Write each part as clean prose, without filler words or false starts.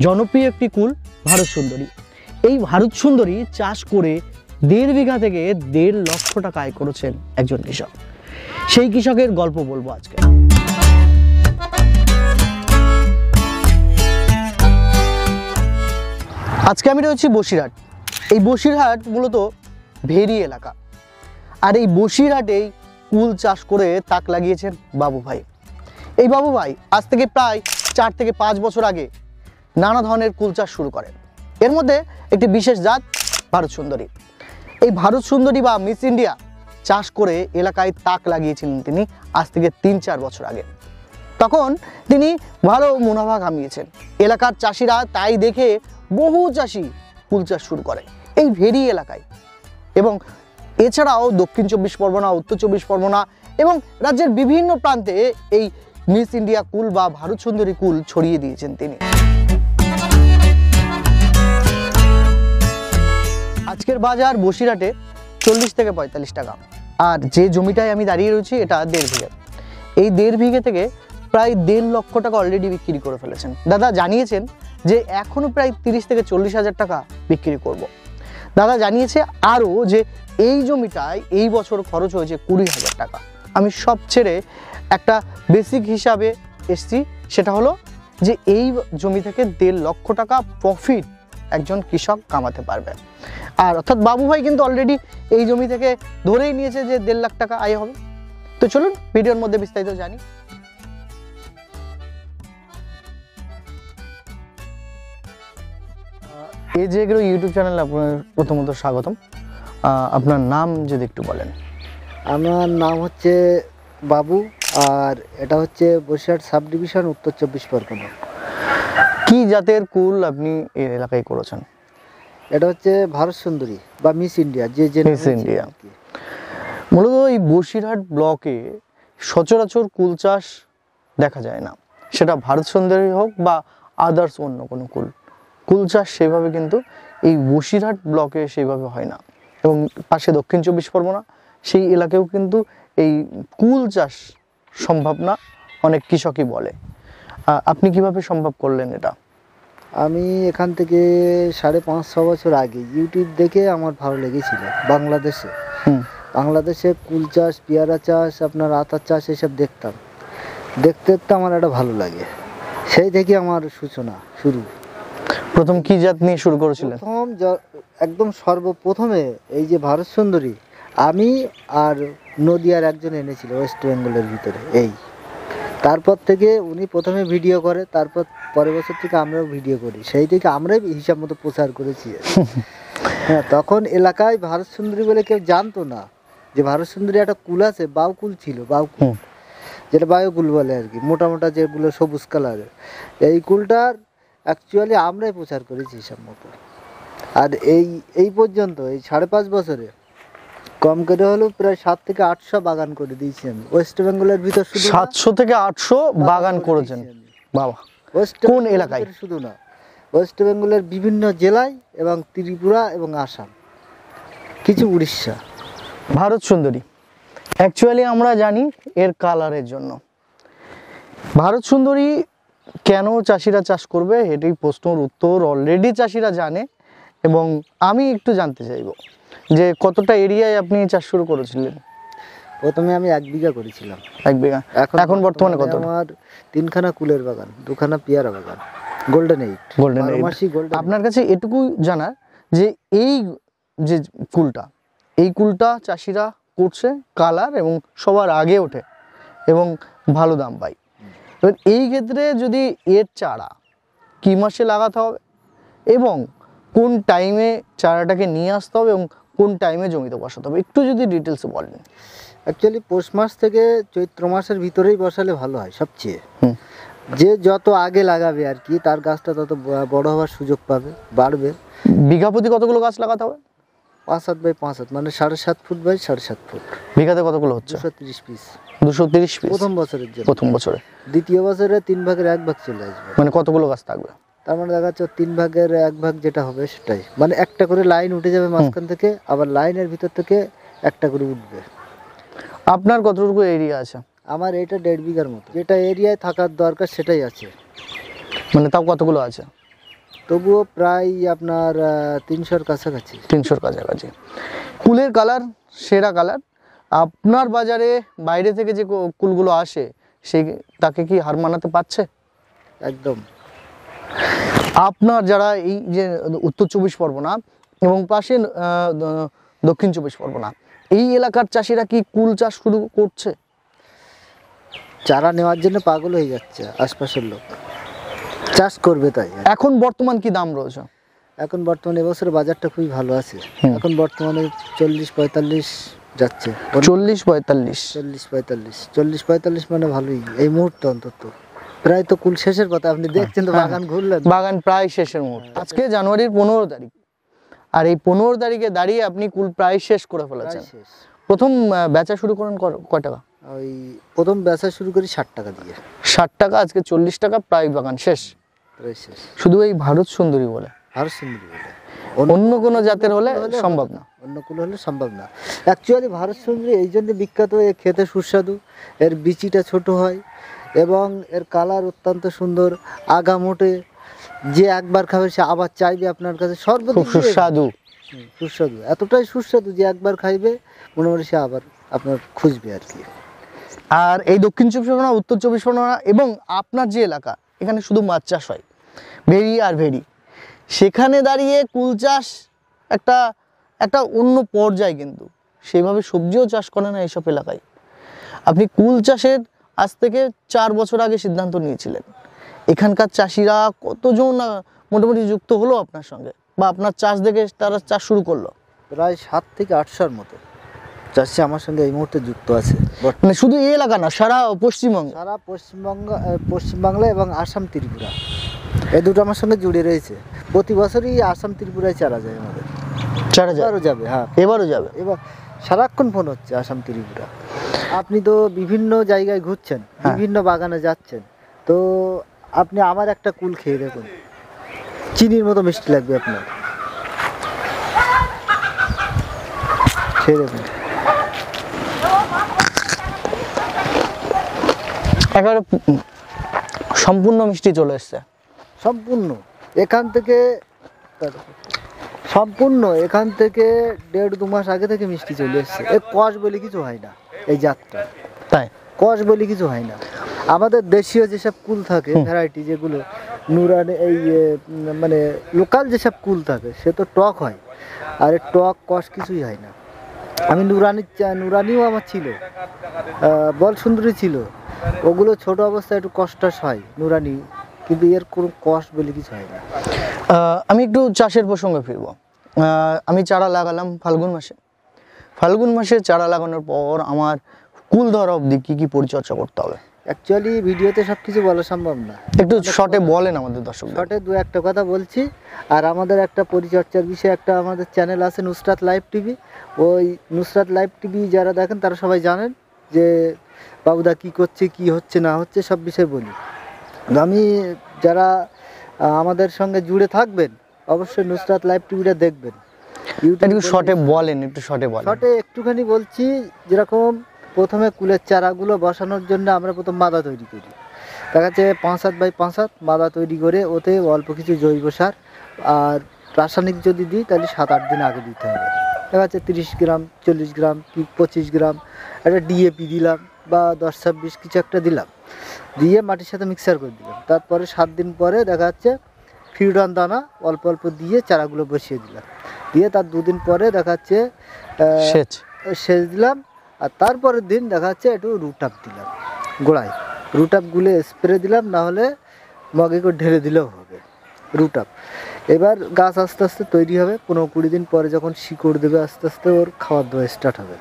জনপ্রিয় একটি কুল ভারত সুন্দরী। এই ভারত সুন্দরী চাষ করে 1.5 বিঘা থেকে 1.5 লক্ষ টাকা আয় করেছেন একজন কৃষক। সেই কৃষকের গল্প বলবো আজকে। আজকে আমি রয়েছি বসিরহাট। এই বসিরহাট মূলত ভেরি এলাকা, আর এই বসিরহাটেই কুল চাষ করে তাক লাগিয়েছেন বাবু ভাই। এই বাবু ভাই আজ থেকে প্রায় 4 থেকে 5 বছর আগে নানা ধরনের কুল চাষ শুরু করেন। এর মধ্যে একটি বিশেষ জাত ভারত সুন্দরী। এই ভারত সুন্দরী বা মিস ইন্ডিয়া চাষ করে এলাকায় তাক লাগিয়েছিলেন তিনি আজ থেকে 3-4 বছর আগে। তখন তিনি ভালো মুনাফা কামিয়েছেন। এলাকার চাষিরা তাই দেখে বহু চাষি কুল চাষ শুরু করে এই ভেরি এলাকায়, এবং এছাড়াও দক্ষিণ 24 পরগনা, উত্তর 24 পরগনা এবং রাজ্যের বিভিন্ন প্রান্তে এই মিস ইন্ডিয়া কুল বা ভারত সুন্দরী কুল ছড়িয়ে দিয়েছেন তিনি। আজকের বাজার বসিরহাটে 40 থেকে 45 টাকা। আর যে জমিটায় আমি দাঁড়িয়ে রয়েছি এটা 1.5 বিঘা। এই 1.5 বিঘা থেকে প্রায় 1.5 লক্ষ টাকা অলরেডি বিক্রি করে ফেলেছেন। দাদা জানিয়েছেন যে এখনো প্রায় 30 থেকে 40 হাজার টাকা বিক্রি করব। দাদা জানিয়েছে আরও যে এই জমিটায় এই বছর খরচ হয়েছে 20,000 টাকা। আমি সব ছেড়ে একটা বেসিক হিসাবে এসছি, সেটা হলো যে এই জমি থেকে 1.5 লক্ষ টাকা প্রফিট একজন কৃষক কামাতে পারবে। আর অর্থাৎ বাবু ভাই কিন্তু অলরেডি এই জমি থেকে ধরেই নিয়েছে যে 1.5 লাখ টাকা আয় হবে। তো চলুন ভিডিওর মধ্যে বিস্তারিত জানি। এই যে এগুলো ইউটিউব চ্যানেলে আপনার প্রথমত স্বাগতম। আপনার নাম যদি একটু বলেন। আমার নাম হচ্ছে বাবু, আর এটা হচ্ছে বসিরহাট সাব ডিভিশন, উত্তর 24 পরগনা। কি জাতের কুল আপনি এই এলাকায় করেছেন? এটা হচ্ছে ভারত সুন্দরী বা মিস ইন্ডিয়া, যে মিস ইন্ডিয়া। মূলত এই বসিরহাট ব্লকে সচরাচর কুল চাষ দেখা যায় না, সেটা ভারত সুন্দরী হোক বা আদার্স অন্য কোনো কুল চাষ সেভাবে কিন্তু এই বসিরহাট ব্লকে সেইভাবে হয় না। এবং পাশে দক্ষিণ 24 পরগনা, সেই এলাকায়ও কিন্তু এই কুল চাষ সম্ভব না, অনেক কৃষকই বলে। আপনি কিভাবে সম্ভব করলেন এটা? আমি এখান থেকে 5.5-6 বছর আগে ইউটিউব দেখে আমার ভালো লেগেছিল। বাংলাদেশে কুল চাষ, পেয়ারা চাষ, আপনার আতার চাষ এসব দেখতে দেখতে আমার এটা ভালো লাগে। সেই থেকে আমার সূচনা শুরু। প্রথম কি জাত নিয়ে শুরু করেছিলেন? একদম সর্বপ্রথমে এই যে ভারত সুন্দরী আমি আর নদিয়ার একজন এনেছিল ওয়েস্ট বেঙ্গলের ভিতরে। তারপর থেকে উনি প্রথমে ভিডিও করে, তারপর পরের বছর থেকে আমরাও ভিডিও করি। সেই থেকে আমরাই হিসাব মতো প্রচার করেছি। হ্যাঁ, তখন এলাকায় ভারত সুন্দরী বলে কেউ জানতো না যে ভারত সুন্দরী একটা কুল আছে। বাউকুল ছিল, বাউকুল যেটা বায়ুকুল বলে আর কি, মোটা মোটা যেগুলো সবুজ কালারের। এই কুলটার অ্যাকচুয়ালি আমরাই প্রচার করেছি হিসাব মতো। আর এই পর্যন্ত এই 5.5 বছরে কম করে হলেও প্রায় 700 থেকে 800 বাগান করে দিয়েছি আমি ওয়েস্ট বেঙ্গলের ভিতর। শুধু 700 থেকে 800 বাগান করেছেন? বাবা, কোন এলাকায়? শুধু না, ওয়েস্ট বেঙ্গলের বিভিন্ন জেলায় এবং ত্রিপুরা এবং আসাম, কিছু উড়িষ্যা। ভারত সুন্দরী অ্যাকচুয়ালি আমরা জানি এর কালারের জন্য। ভারত সুন্দরী কেন চাষিরা চাষ করবে এটাই প্রশ্নের উত্তর অলরেডি চাষিরা জানে, এবং আমি একটু জানতে চাইব যে কতটা এরিয়ায় আপনি চাষ শুরু করেছিলেন? প্রথমে আমি 1 বিঘা করেছিলাম। 1 বিঘা। এখন বর্তমানে কত? আমার 3খানা কুলের বাগান, 2খানা পেয়ারা বাগান, গোল্ডেন এইট। আপনার কাছে এটুকু জানার যে এই যে কুলটা চাষিরা করছে, কালার এবং সবার আগে ওঠে এবং ভালো দাম পায়। এবার এই ক্ষেত্রে যদি এর চারা কি মাসে লাগাতে হবে এবং কোন টাইমে চারাটাকে নিয়ে আসতে হবে এবং কোন টাইমে জমিতে বসাতে হবে, একটু যদি ডিটেলসে বলেন। অ্যাকচুয়ালি পৌষ মাস থেকে চৈত্র মাসের ভিতরেই বসালে ভালো হয় সবচেয়ে। যে যত আগে লাগাবে আর কি, তার গাছটা তত বড় হওয়ার সুযোগ পাবে, বাড়বে। বিঘা প্রতি কতগুলো গাছ লাগাতে হবে? 5 বাই 5, মানে 7.5 ফুট বাই 7.5 ফুট। বিঘাতে কতগুলো হচ্ছে? 230 পিস। 230 পিস প্রথম বছরের জন্য। প্রথম বছরে। দ্বিতীয় বছরে 3 ভাগের 1 ভাগ চলে আসবে। মানে কতগুলো গাছ থাকবে? তার মানে দেখা যাচ্ছে 3 ভাগের 1 ভাগ যেটা হবে সেটাই, মানে একটা করে লাইন উঠে যাবে মাঝখান থেকে, আবার লাইনের ভিতর থেকে একটা করে উঠবে। আপনার কতটুকু এরিয়া আছে? আমার এটা 1.5 বিঘার মতো। যেটা এরিয়ায় থাকার দরকার সেটাই আছে। মানে তাও কতগুলো আছে? তবুও প্রায় আপনার 300-র কাছাকাছি। 300-র কাছাকাছি। কুলের কালার সেরা কালার। আপনার বাজারে বাইরে থেকে যে কুলগুলো আসে সেই তাকে কি হার মানাতে পারছে? একদম। আপনার যারা এই যে উত্তর 24 পরগনা এবং পাশে দক্ষিণ 24 পরগনা, এই এলাকার চাষিরা কি কুল চাষ শুরু করছে? চারা নেওয়ার জন্য পাগল হয়ে যাচ্ছে আশপাশের লোক, চাষ করবে তাই। এখন বর্তমান কি দাম রয়েছে? এখন বর্তমানে এবছর বাজারটা খুবই ভালো আছে। এখন বর্তমানে 40-45 যাচ্ছে। 40-45 40-45 মানে ভালোই এই মুহূর্তে অন্তত। প্রায় তো কুল শেষের কথা, আপনি দেখছেন তো বাগান ঘুরলেন। বাগান প্রায় শেষের মুহূর্তে। আজকে জানুয়ারির 15 তারিখ, আর এই 15 তারিখে দাঁড়িয়ে আপনি কুল প্রায় শেষ করে ফেলেছেন। প্রথম বেচা শুরু করেন কয় টাকা? ওই প্রথম বেচা শুরু করি 60 টাকা দিয়ে। 60 টাকা, আজকে 40 টাকা, প্রায় বাগান শেষ। প্রায় শেষ। শুধু এই ভারত সুন্দরী বলে? ভারত সুন্দরী বলে। অন্য কোনো জাতের হলে সম্ভব না। অন্য কোনো হলে সম্ভব না। অ্যাকচুয়ালি ভারত সুন্দরী এই জন্য বিখ্যাত, এর খেতে সুস্বাদু, এর বিচিটা ছোট হয় এবং এর কালার অত্যন্ত সুন্দর, আগা মোটে। যে একবার খাবে সে আবার চাইবে আপনার কাছে। খুব সুস্বাদু। সুস্বাদু, এতটাই সুস্বাদু যে একবার খাইবে মনে হয় সে আবার আপনার খুঁজবে আর কি। আর এই দক্ষিণ 24 পরগনা, উত্তর 24 পরগনা এবং আপনার যে এলাকা, এখানে শুধু মাছ চাষ হয়, ভেরি আর ভেরি। সেখানে দাঁড়িয়ে কুল চাষ একটা একটা অন্য পর্যায়ে, কিন্তু সেইভাবে সবজিও চাষ করে না এইসব এলাকায়। আপনি কুল চাষের আজ থেকে 4 বছর আগে সিদ্ধান্ত নিয়েছিলেন। এখানকার চাষিরা কতজন মোটামুটি যুক্ত হলো আপনার সঙ্গে, বা আপনার চাষ দেখে তারা চাষ শুরু করলো? প্রায় 7 থেকে 800-র মতো চাষি আমার সঙ্গে এই মুহূর্তে যুক্ত আছে। মানে শুধু এই এলাকা না, সারা পশ্চিমবঙ্গ? সারা পশ্চিমবাংলা এবং আসাম ত্রিপুরা, এই দুটো আমার সঙ্গে জুড়ে রয়েছে। প্রতি বছরই আসাম ত্রিপুরায় চারা যায় আমাদের। চারা যায়? এবারও যাবে। হ্যাঁ, এবারও যাবে। এবার সারাক্ষণ ফোন হচ্ছে আসাম ত্রিপুরা। আপনি তো বিভিন্ন জায়গায় ঘুরছেন, বিভিন্ন বাগানে যাচ্ছেন, তো আপনি আমার একটা কুল খেয়ে দেখুন, চিনির মতো মিষ্টি লাগবে আপনার। খেয়ে দেখুন। একেবারে সম্পূর্ণ মিষ্টি চলে এসছে। সম্পূর্ণ এখান থেকে 1.5-2 মাস আগে থেকে মিষ্টি চলে এসছে। এ কষ বলে কিছু হয় না এই জাতটা। তাই? কষ বলে কিছু হয় না। আমাদের দেশীয় যেসব কুল থাকে, ভ্যারাইটি যেগুলো নুরানি, এই মানে লোকাল যেসব কুল থাকে, সে তো টক হয়, আর টক কষ কিছুই হয় না। আমি নুরানিও আমার ছিল, বল সুন্দরী ছিল, ওগুলো ছোট অবস্থায় একটু কষ্টস হয় নুরানি, কিন্তু এর কোনো কষ্ট বলে কিছু হয় না। আমি একটু চাষের প্রসঙ্গে ফিরবো। আমি চারা লাগালাম ফাল্গুন মাসে চারা লাগানোর পর আমার কুল ধরা অবধি কি কি পরিচর্যা করতে হবে? অ্যাকচুয়ালি ভিডিওতে সব কিছু বলা সম্ভব না, একটু শর্টে বলেন আমাদের দর্শক। শর্টে 2-1টা কথা বলছি। আর আমাদের একটা পরিচর্যার বিষয়ে একটা আমাদের চ্যানেল আছে, নুসরাত লাইভ টিভি। ওই নুসরাত লাইভ টিভি যারা দেখেন তারা সবাই জানেন যে বাবুদা কি করছে, কি হচ্ছে না হচ্ছে, সব বিষয়ে বলি আমি। যারা আমাদের সঙ্গে জুড়ে থাকবেন অবশ্যই নুসরাত লাইভ টিভিটা দেখবেন। একটু শর্টে বলেন, শর্টে একটুখানি বলছি। যেরকম প্রথমে কুলের চারাগুলো বসানোর জন্য আমরা প্রথম মাদা তৈরি করি। দেখা যাচ্ছে 5-7 বাই 5 মাদা তৈরি করে ওতে অল্প কিছু জৈব সার আর রাসায়নিক যদি দিই তাহলে 7-8 দিন আগে দিতে হবে। দেখা যাচ্ছে 30 গ্রাম, 40 গ্রাম কি 25 গ্রাম একটা ডিএপি দিলাম, বা 10-26 কিছু একটা দিলাম, দিয়ে মাটির সাথে মিক্সার করে দিলাম। তারপরে 7 দিন পরে দেখা যাচ্ছে ফিউডান দানা অল্প অল্প দিয়ে চারাগুলো বসিয়ে দিলাম, দিয়ে তার 2 দিন পরে দেখা যাচ্ছে সেচ দিলাম। আর তারপরের দিন দেখা যাচ্ছে একটু রুটাপ দিলাম গোড়ায়, রুটাপ গুলে স্প্রে দিলাম, না হলে মগে করে ঢেলে দিলেও হবে রুটাপ। এবার গাছ আস্তে আস্তে তৈরি হবে। 15-20 দিন পরে যখন শিকড় দেবে আস্তে আস্তে ওর খাবার দেওয়া স্টার্ট হবে।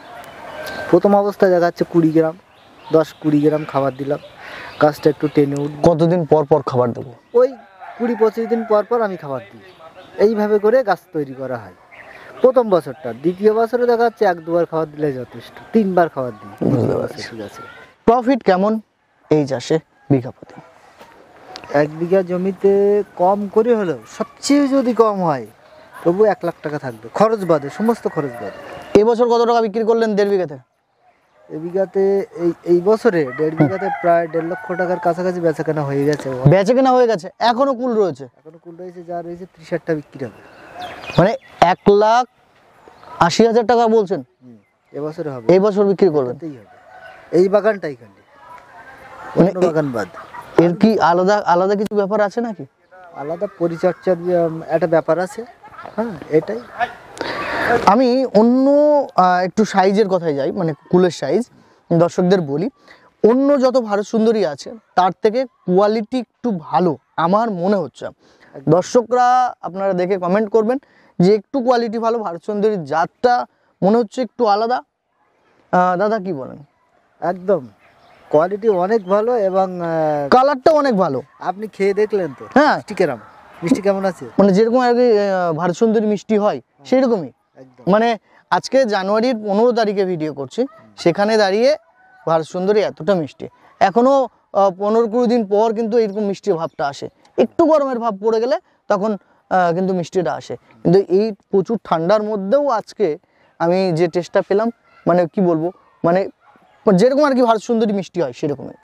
প্রথম অবস্থায় দেখা যাচ্ছে 20 গ্রাম, 10-20 গ্রাম খাবার দিলাম, গাছটা একটু টেনে উঠবে। কতদিন পর পর খাবার দেবো? ওই 20-25 দিন পর পর আমি খাবার দিই। এইভাবে করে গাছ তৈরি করা হয় প্রথম বছরটা। দ্বিতীয় বছরে দেখা যাচ্ছে 1-2 বার খাবার দিলে যথেষ্ট, 3 বার খাবার দিই। ঠিক আছে। প্রফিট কেমন এই চাষে বিঘা প্রতি? 1 বিঘা জমিতে কম করে হলেও, সবচেয়ে যদি কম হয় তবু 1 লাখ টাকা থাকবে, খরচ বাদে, সমস্ত খরচ বাদে। এবছর কত টাকা বিক্রি করলেন 1.5 বিঘাতে? এ বিঘাতে এই বছরে 1.5 বিঘাতে প্রায় 1.5 লক্ষ টাকার কাছাকাছি বেচাকেনা হয়ে গেছে। বেচে কেনা হয়ে গেছে, এখনো কুল রয়েছে? এখনো কুল রয়েছে, যা রয়েছে 30-60টা বিক্রি হবে। মানে 1,80,000 টাকা বলছেন এবছরে হবে, এই বছর বিক্রি করবেন? এটাতেই হবে, এই বাগানটাই খালি, মানে অন্য বাগান বাদ। এর কি আলাদা আলাদা কিছু ব্যাপার আছে নাকি? আলাদা পরিচর্যার একটা ব্যাপার আছে, হ্যাঁ এটাই। আমি অন্য একটু সাইজের কথায় যাই, মানে কুলের সাইজ দর্শকদের বলি, অন্য যত ভারত সুন্দরী আছে তার থেকে কোয়ালিটি একটু ভালো আমার মনে হচ্ছে। দর্শকরা আপনারা দেখে কমেন্ট করবেন যে একটু কোয়ালিটি ভালো, ভারত সুন্দরীর জাতটা মনে হচ্ছে একটু আলাদা। দাদা কি বলেন? একদম কোয়ালিটি অনেক ভালো এবং কালারটা অনেক ভালো। আপনি খেয়ে দেখলেন তো? হ্যাঁ, মিষ্টি কেমন আছে? মানে যেরকম আর কি ভারত সুন্দরী মিষ্টি হয় সেরকমই। একদম মানে আজকে জানুয়ারির 15 তারিখে ভিডিও করছি, সেখানে দাঁড়িয়ে ভারত সুন্দরী এতটা মিষ্টি। এখনো 15-20 দিন পর কিন্তু এরকম মিষ্টির ভাবটা আসে, একটু গরমের ভাব পড়ে গেলে তখন কিন্তু মিষ্টিটা আসে। কিন্তু এই প্রচুর ঠান্ডার মধ্যেও আজকে আমি যে টেস্টটা পেলাম, মানে কি বলবো, মানে যেরকম আর কি ভারত সুন্দরী মিষ্টি হয় সেরকমই।